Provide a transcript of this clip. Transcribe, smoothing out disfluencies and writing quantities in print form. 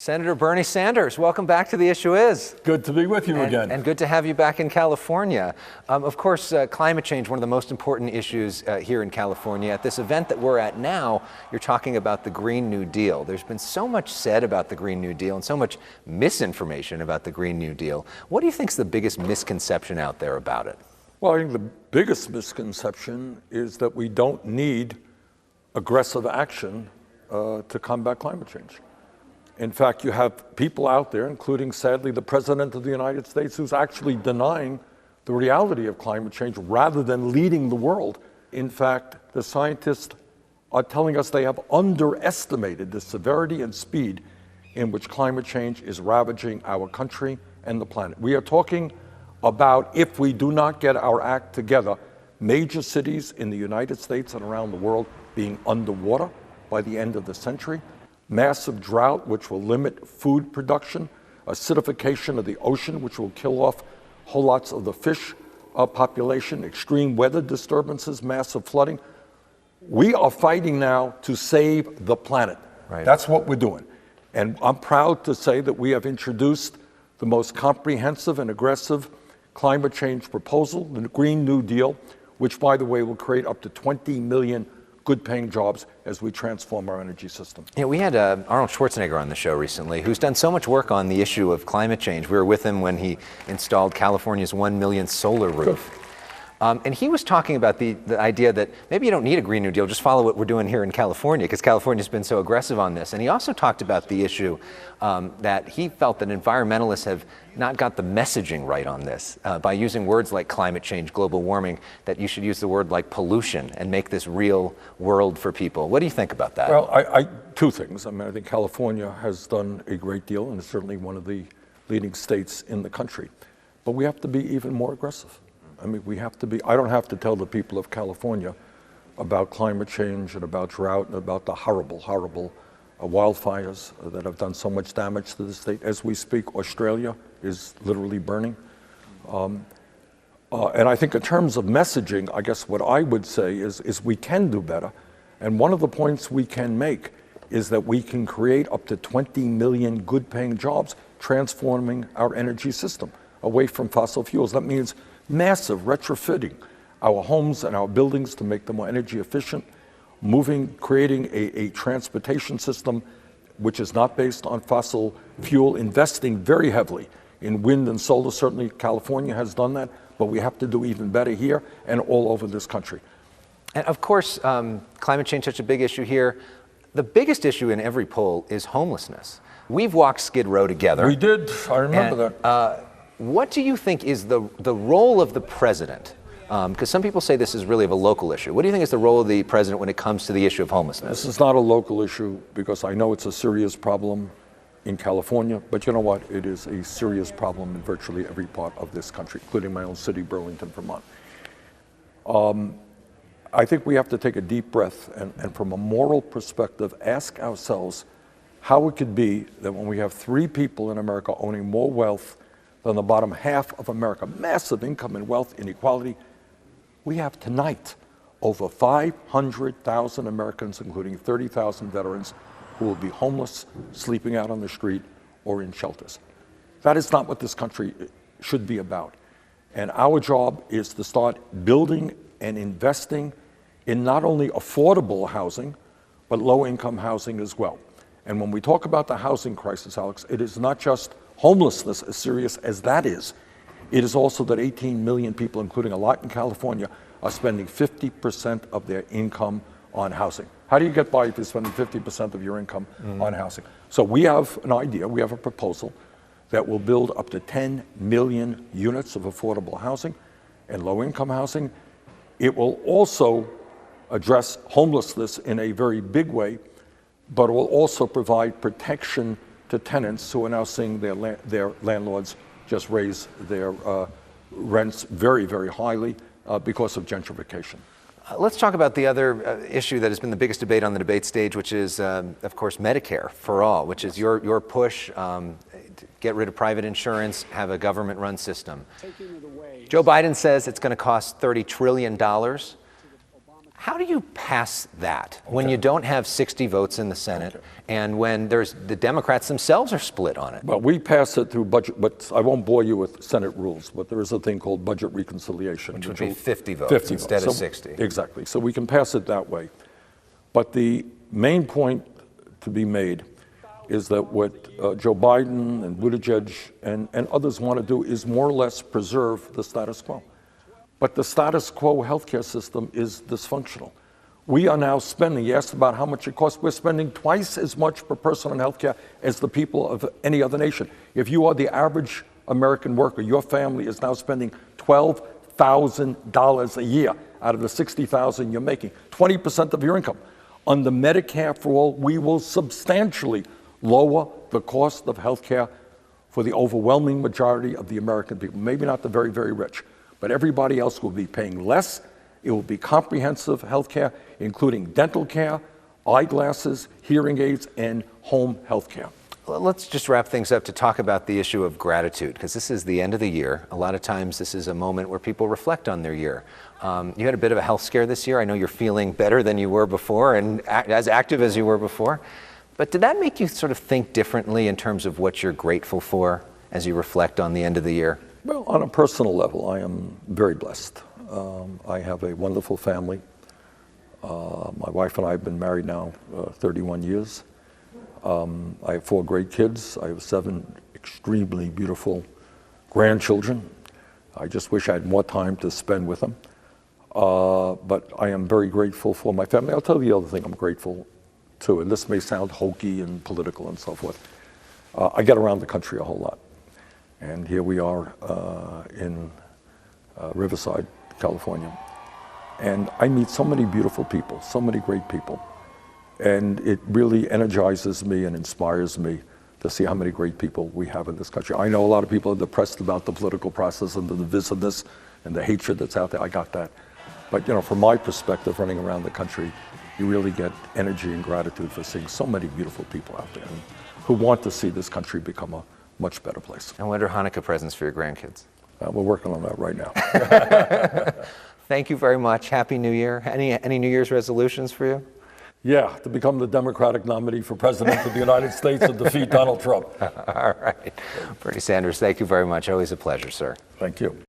Senator Bernie Sanders, welcome back to The Issue Is. Good to be with you again. And good to have you back in California. Of course, climate change, one of the most important issues here in California. At this event that we're at now, you're talking about the Green New Deal. There's been so much said about the Green New Deal and so much misinformation about the Green New Deal. What do you think is the biggest misconception out there about it? Well, I think the biggest misconception is that we don't need aggressive action to combat climate change. In fact, you have people out there, including, sadly, the President of the United States, who's actually denying the reality of climate change rather than leading the world. In fact, the scientists are telling us they have underestimated the severity and speed in which climate change is ravaging our country and the planet. We are talking about, if we do not get our act together, major cities in the United States and around the world being underwater by the end of the century, massive drought, which will limit food production, acidification of the ocean, which will kill off whole lots of the fish population, extreme weather disturbances, massive flooding. We are fighting now to save the planet. Right. That's what we're doing. And I'm proud to say that we have introduced the most comprehensive and aggressive climate change proposal, the Green New Deal, which, by the way, will create up to 20 million good-paying jobs as we transform our energy system. Yeah, we had Arnold Schwarzenegger on the show recently, who's done so much work on the issue of climate change. We were with him when he installed California's 1 million solar roof. And he was talking about the idea that maybe you don't need a Green New Deal, just follow what we're doing here in California, because California's been so aggressive on this. And he also talked about the issue that he felt that environmentalists have not got the messaging right on this by using words like climate change, global warming, that you should use the word like pollution and make this real world for people. What do you think about that? Well, two things. I mean, I think California has done a great deal and is certainly one of the leading states in the country. But we have to be even more aggressive. I mean, we have to be, I don't have to tell the people of California about climate change and about drought and about the horrible, horrible wildfires that have done so much damage to the state. As we speak, Australia is literally burning. And I think in terms of messaging, I guess what I would say is we can do better. And one of the points we can make is that we can create up to 20 million good-paying jobs transforming our energy system away from fossil fuels. That means massive retrofitting our homes and our buildings to make them more energy efficient, creating a transportation system which is not based on fossil fuel, investing very heavily in wind and solar. Certainly California has done that, but we have to do even better here and all over this country. And of course, climate change is such a big issue here. The biggest issue in every poll is homelessness. We've walked Skid Row together. We did, I remember that. What do you think is the role of the president? Because some people say this is really of a local issue. What do you think is the role of the president when it comes to the issue of homelessness? This is not a local issue because I know it's a serious problem in California, but you know what? It is a serious problem in virtually every part of this country, including my own city, Burlington, Vermont. I think we have to take a deep breath and from a moral perspective, ask ourselves how it could be that when we have 3 people in America owning more wealth than the bottom half of America, massive income and wealth inequality, we have tonight over 500,000 Americans, including 30,000 veterans, who will be homeless, sleeping out on the street or in shelters. That is not what this country should be about. And our job is to start building and investing in not only affordable housing, but low-income housing as well. And when we talk about the housing crisis, Alex, it is not just homelessness, as serious as that is. It is also that 18 million people, including a lot in California, are spending 50% of their income on housing. How do you get by if you're spending 50% of your income on housing? So we have an idea, we have a proposal that will build up to 10 million units of affordable housing and low-income housing. It will also address homelessness in a very big way, but it will also provide protection to tenants who are now seeing their landlords just raise their rents very, very highly because of gentrification. Let's talk about the other issue that has been the biggest debate on the debate stage, which is, of course, Medicare for all, which is your push to get rid of private insurance, have a government-run system. Joe Biden says it's going to cost $30 trillion. How do you pass that when you don't have 60 votes in the Senate and when the Democrats themselves are split on it? Well, we pass it through budget, but I won't bore you with Senate rules, but there is a thing called budget reconciliation. Which would be 50 votes instead of 60. Exactly. So we can pass it that way. But the main point to be made is that what Joe Biden and Buttigieg and others want to do is more or less preserve the status quo. But the status quo healthcare system is dysfunctional. We are now spending, you asked about how much it costs, we're spending twice as much per person on healthcare as the people of any other nation. If you are the average American worker, your family is now spending $12,000 a year out of the $60,000 you're making, 20% of your income. Under Medicare for All, we will substantially lower the cost of healthcare for the overwhelming majority of the American people, maybe not the very, very rich. But everybody else will be paying less. It will be comprehensive health care, including dental care, eyeglasses, hearing aids, and home health care. Well, let's just wrap things up to talk about the issue of gratitude, because this is the end of the year. A lot of times this is a moment where people reflect on their year. You had a bit of a health scare this year. I know you're feeling better than you were before and as active as you were before. But did that make you sort of think differently in terms of what you're grateful for as you reflect on the end of the year? Well, on a personal level, I am very blessed. I have a wonderful family. My wife and I have been married now 31 years. I have 4 great kids. I have 7 extremely beautiful grandchildren. I just wish I had more time to spend with them. But I am very grateful for my family. I'll tell you the other thing I'm grateful to, and this may sound hokey and political and so forth. I get around the country a whole lot. And here we are in Riverside, California. And I meet so many beautiful people, so many great people. And it really energizes me and inspires me to see how many great people we have in this country. I know a lot of people are depressed about the political process and the divisiveness and the hatred that's out there. I got that. But, you know, from my perspective, running around the country, you really get energy and gratitude for seeing so many beautiful people out there who want to see this country become a much better place. And what are Hanukkah presents for your grandkids? We're working on that right now. Thank you very much. Happy New Year. Any New Year's resolutions for you? Yeah, to become the Democratic nominee for President of the United States and defeat Donald Trump. All right. Bernie Sanders, thank you very much. Always a pleasure, sir. Thank you.